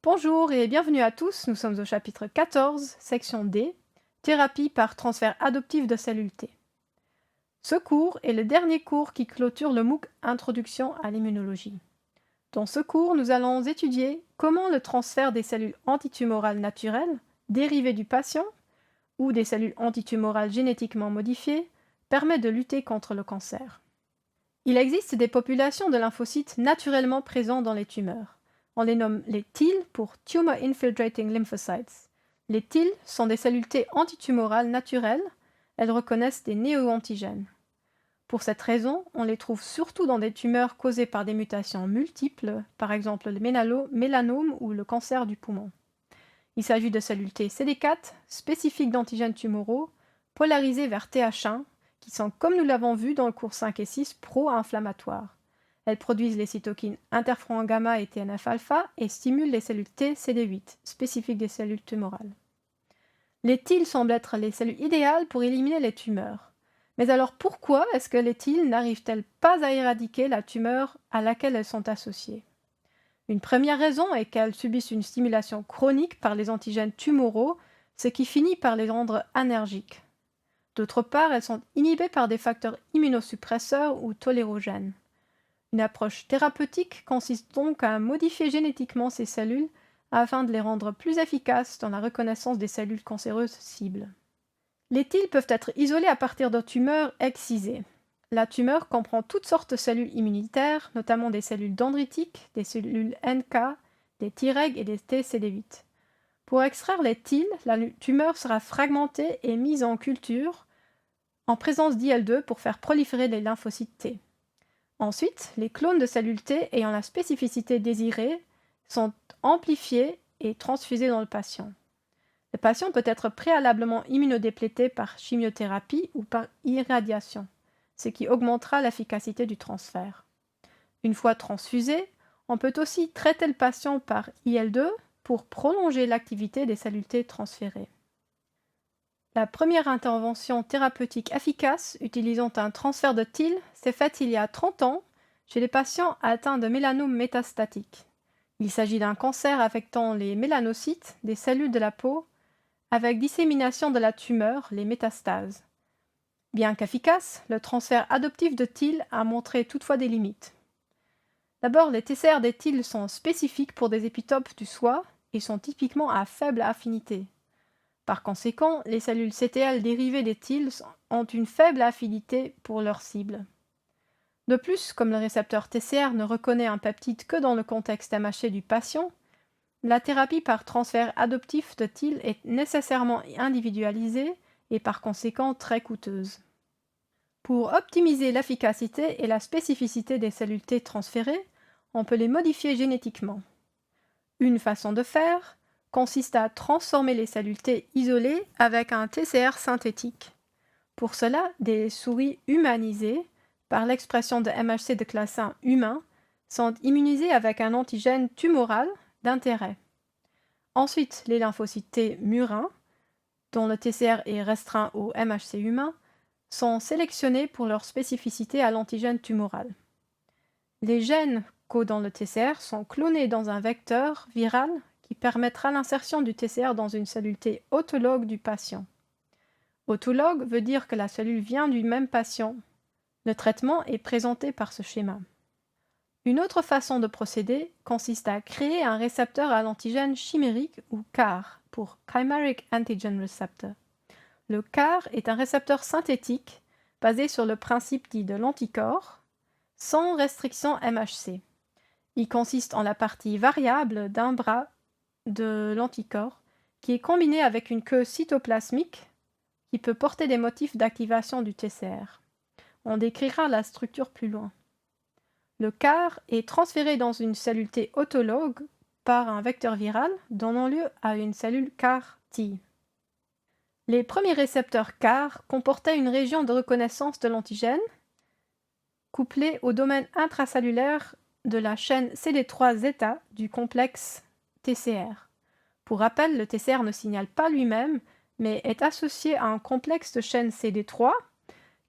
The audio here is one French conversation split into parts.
Bonjour et bienvenue à tous, nous sommes au chapitre 14, section D, thérapie par transfert adoptif de cellules T. Ce cours est le dernier cours qui clôture le MOOC Introduction à l'immunologie. Dans ce cours, nous allons étudier comment le transfert des cellules antitumorales naturelles, dérivées du patient, ou des cellules antitumorales génétiquement modifiées, permet de lutter contre le cancer. Il existe des populations de lymphocytes naturellement présents dans les tumeurs. On les nomme les TIL pour Tumor Infiltrating Lymphocytes. Les TIL sont des cellules T antitumorales naturelles. Elles reconnaissent des néo-antigènes. Pour cette raison, on les trouve surtout dans des tumeurs causées par des mutations multiples, par exemple le mélanome ou le cancer du poumon. Il s'agit de cellules T CD4 spécifiques d'antigènes tumoraux, polarisées vers TH1, qui sont, comme nous l'avons vu dans le cours 5 et 6, pro-inflammatoires. Elles produisent les cytokines interféron gamma et TNF-alpha et stimulent les cellules T CD8, spécifiques des cellules tumorales. Les TIL semblent être les cellules idéales pour éliminer les tumeurs. Mais alors pourquoi est-ce que les TIL n'arrivent-elles pas à éradiquer la tumeur à laquelle elles sont associées? Une première raison est qu'elles subissent une stimulation chronique par les antigènes tumoraux, ce qui finit par les rendre allergiques. D'autre part, elles sont inhibées par des facteurs immunosuppresseurs ou tolérogènes. Une approche thérapeutique consiste donc à modifier génétiquement ces cellules afin de les rendre plus efficaces dans la reconnaissance des cellules cancéreuses cibles. Les TIL peuvent être isolés à partir de tumeurs excisées. La tumeur comprend toutes sortes de cellules immunitaires, notamment des cellules dendritiques, des cellules NK, des Treg et des TCD8. Pour extraire les TIL, la tumeur sera fragmentée et mise en culture en présence d'IL2 pour faire proliférer les lymphocytes T. Ensuite, les clones de cellules T ayant la spécificité désirée sont amplifiés et transfusés dans le patient. Le patient peut être préalablement immunodéplété par chimiothérapie ou par irradiation, ce qui augmentera l'efficacité du transfert. Une fois transfusé, on peut aussi traiter le patient par IL2 pour prolonger l'activité des cellules T transférées. La première intervention thérapeutique efficace utilisant un transfert de TIL s'est faite il y a 30 ans chez les patients atteints de mélanome métastatique. Il s'agit d'un cancer affectant les mélanocytes, des cellules de la peau, avec dissémination de la tumeur, les métastases. Bien qu'efficace, le transfert adoptif de TIL a montré toutefois des limites. D'abord, les TCR des TIL sont spécifiques pour des épitopes du soi et sont typiquement à faible affinité. Par conséquent, les cellules CTL dérivées des TIL ont une faible affinité pour leur cible. De plus, comme le récepteur TCR ne reconnaît un peptide que dans le contexte MHC du patient, la thérapie par transfert adoptif de TIL est nécessairement individualisée et par conséquent très coûteuse. Pour optimiser l'efficacité et la spécificité des cellules T transférées, on peut les modifier génétiquement. Une façon de faire consiste à transformer les cellules T isolées avec un TCR synthétique. Pour cela, des souris humanisées, par l'expression de MHC de classe 1 humain, sont immunisées avec un antigène tumoral d'intérêt. Ensuite, les lymphocytes T murins, dont le TCR est restreint au MHC humain, sont sélectionnés pour leur spécificité à l'antigène tumoral. Les gènes codant le TCR sont clonés dans un vecteur viral qui permettra l'insertion du TCR dans une cellule T autologue du patient. Autologue veut dire que la cellule vient du même patient. Le traitement est présenté par ce schéma. Une autre façon de procéder consiste à créer un récepteur à l'antigène chimérique ou CAR pour Chimeric Antigen Receptor. Le CAR est un récepteur synthétique basé sur le principe dit de l'anticorps, sans restriction MHC. Il consiste en la partie variable d'un bras de l'anticorps qui est combiné avec une queue cytoplasmique qui peut porter des motifs d'activation du TCR. On décrira la structure plus loin. Le CAR est transféré dans une cellule T autologue par un vecteur viral donnant lieu à une cellule CAR-T. Les premiers récepteurs CAR comportaient une région de reconnaissance de l'antigène couplée au domaine intracellulaire de la chaîne CD3-zeta du complexe TCR. Pour rappel, le TCR ne signale pas lui-même, mais est associé à un complexe de chaîne CD3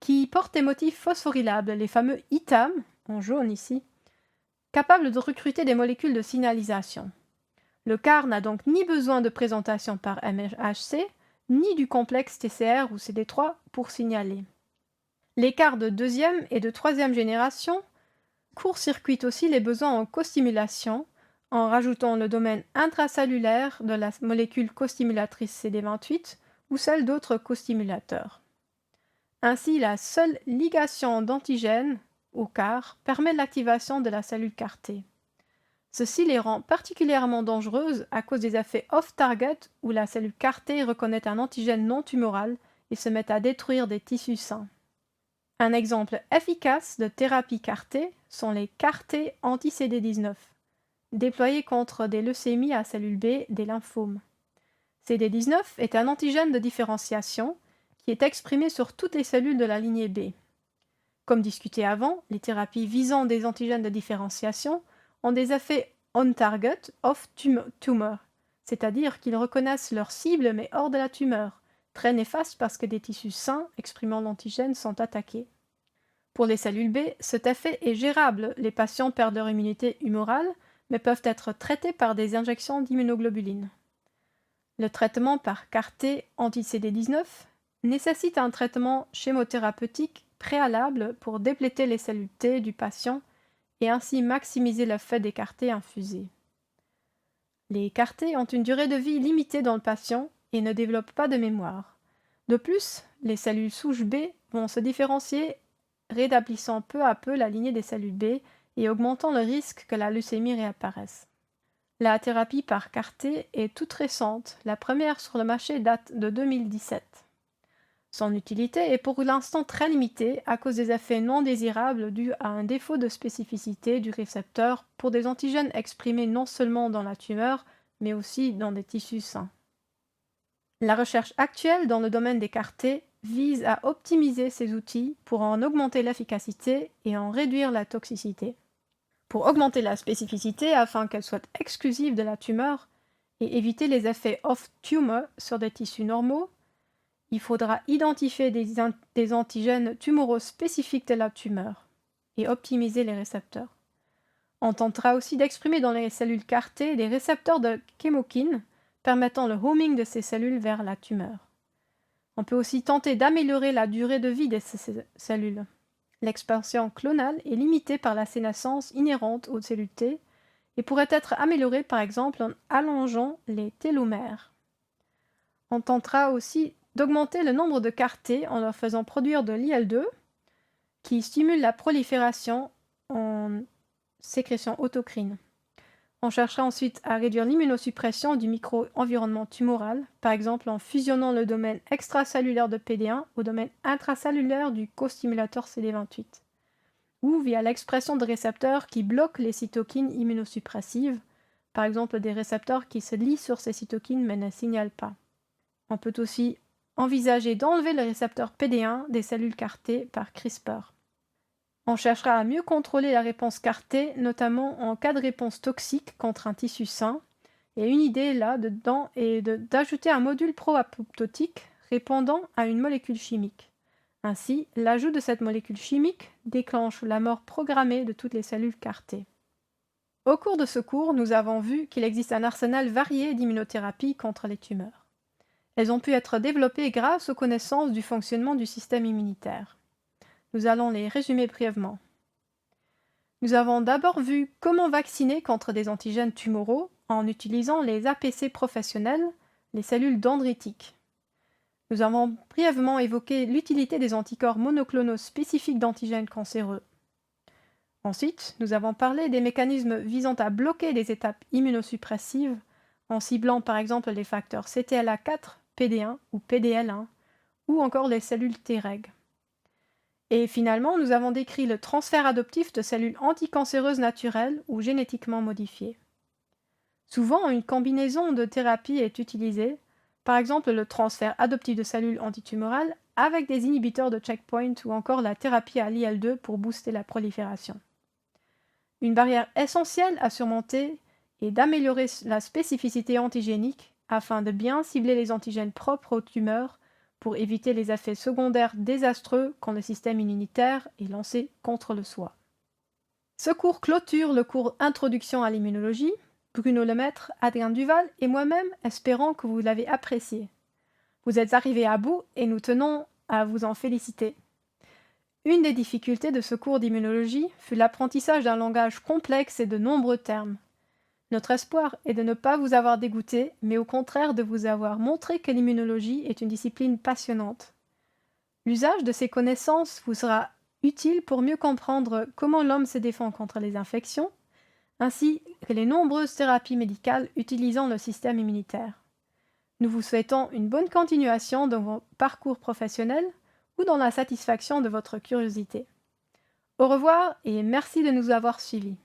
qui porte des motifs phosphorylables, les fameux ITAM, en jaune ici, capables de recruter des molécules de signalisation. Le CAR n'a donc ni besoin de présentation par MHC, ni du complexe TCR ou CD3 pour signaler. Les CAR de deuxième et de troisième génération court-circuitent aussi les besoins en costimulation en rajoutant le domaine intracellulaire de la molécule costimulatrice CD28 ou celle d'autres costimulateurs. Ainsi, la seule ligation d'antigènes au CAR permet l'activation de la cellule CAR-T. Ceci les rend particulièrement dangereuses à cause des effets off-target où la cellule CAR-T reconnaît un antigène non tumoral et se met à détruire des tissus sains. Un exemple efficace de thérapie CAR-T sont les CAR-T anti-CD19, déployés contre des leucémies à cellules B, des lymphomes. CD19 est un antigène de différenciation qui est exprimé sur toutes les cellules de la lignée B. Comme discuté avant, les thérapies visant des antigènes de différenciation ont des effets on-target, off-tumor, c'est-à-dire qu'ils reconnaissent leur cible mais hors de la tumeur, très néfaste parce que des tissus sains exprimant l'antigène sont attaqués. Pour les cellules B, cet effet est gérable, les patients perdent leur immunité humorale mais peuvent être traités par des injections d'immunoglobulines. Le traitement par CAR-T anti-CD19 nécessite un traitement chémothérapeutique préalable pour dépléter les cellules T du patient et ainsi maximiser l'effet des CAR-T infusés. Les CAR-T ont une durée de vie limitée dans le patient et ne développent pas de mémoire. De plus, les cellules souches B vont se différencier, rétablissant peu à peu la lignée des cellules B et augmentant le risque que la leucémie réapparaisse. La thérapie par CAR-T est toute récente, la première sur le marché date de 2017. Son utilité est pour l'instant très limitée à cause des effets non désirables dus à un défaut de spécificité du récepteur pour des antigènes exprimés non seulement dans la tumeur, mais aussi dans des tissus sains. La recherche actuelle dans le domaine des CAR-T vise à optimiser ces outils pour en augmenter l'efficacité et en réduire la toxicité. Pour augmenter la spécificité afin qu'elle soit exclusive de la tumeur et éviter les effets off-tumor sur des tissus normaux, il faudra identifier des antigènes tumoraux spécifiques de la tumeur et optimiser les récepteurs. On tentera aussi d'exprimer dans les cellules CAR-T des récepteurs de chemokine permettant le homing de ces cellules vers la tumeur. On peut aussi tenter d'améliorer la durée de vie de ces cellules. L'expansion clonale est limitée par la sénescence inhérente aux cellules T et pourrait être améliorée par exemple en allongeant les télomères. On tentera aussi d'augmenter le nombre de CAR-T en leur faisant produire de l'IL-2 qui stimule la prolifération en sécrétion autocrine. On cherchera ensuite à réduire l'immunosuppression du micro-environnement tumoral, par exemple en fusionnant le domaine extracellulaire de PD1 au domaine intracellulaire du costimulateur CD28, ou via l'expression de récepteurs qui bloquent les cytokines immunosuppressives, par exemple des récepteurs qui se lient sur ces cytokines mais ne signalent pas. On peut aussi envisager d'enlever le récepteur PD1 des cellules CAR-T par CRISPR. On cherchera à mieux contrôler la réponse CAR-T, notamment en cas de réponse toxique contre un tissu sain. Et une idée là-dedans est d'ajouter un module pro-apoptotique répondant à une molécule chimique. Ainsi, l'ajout de cette molécule chimique déclenche la mort programmée de toutes les cellules CAR-T. Au cours de ce cours, nous avons vu qu'il existe un arsenal varié d'immunothérapies contre les tumeurs. Elles ont pu être développées grâce aux connaissances du fonctionnement du système immunitaire. Nous allons les résumer brièvement. Nous avons d'abord vu comment vacciner contre des antigènes tumoraux en utilisant les APC professionnels, les cellules dendritiques. Nous avons brièvement évoqué l'utilité des anticorps monoclonaux spécifiques d'antigènes cancéreux. Ensuite, nous avons parlé des mécanismes visant à bloquer les étapes immunosuppressives en ciblant par exemple les facteurs CTLA4, PD1 ou PDL1 ou encore les cellules Treg. Et finalement, nous avons décrit le transfert adoptif de cellules anticancéreuses naturelles ou génétiquement modifiées. Souvent, une combinaison de thérapies est utilisée, par exemple le transfert adoptif de cellules antitumorales avec des inhibiteurs de checkpoint ou encore la thérapie à l'IL-2 pour booster la prolifération. Une barrière essentielle à surmonter est d'améliorer la spécificité antigénique afin de bien cibler les antigènes propres aux tumeurs pour éviter les effets secondaires désastreux quand le système immunitaire est lancé contre le soi. Ce cours clôture le cours Introduction à l'immunologie. Bruno Lemaître, Adrien Duval et moi-même espérons que vous l'avez apprécié. Vous êtes arrivés à bout et nous tenons à vous en féliciter. Une des difficultés de ce cours d'immunologie fut l'apprentissage d'un langage complexe et de nombreux termes. Notre espoir est de ne pas vous avoir dégoûté, mais au contraire de vous avoir montré que l'immunologie est une discipline passionnante. L'usage de ces connaissances vous sera utile pour mieux comprendre comment l'homme se défend contre les infections, ainsi que les nombreuses thérapies médicales utilisant le système immunitaire. Nous vous souhaitons une bonne continuation dans vos parcours professionnels ou dans la satisfaction de votre curiosité. Au revoir et merci de nous avoir suivis.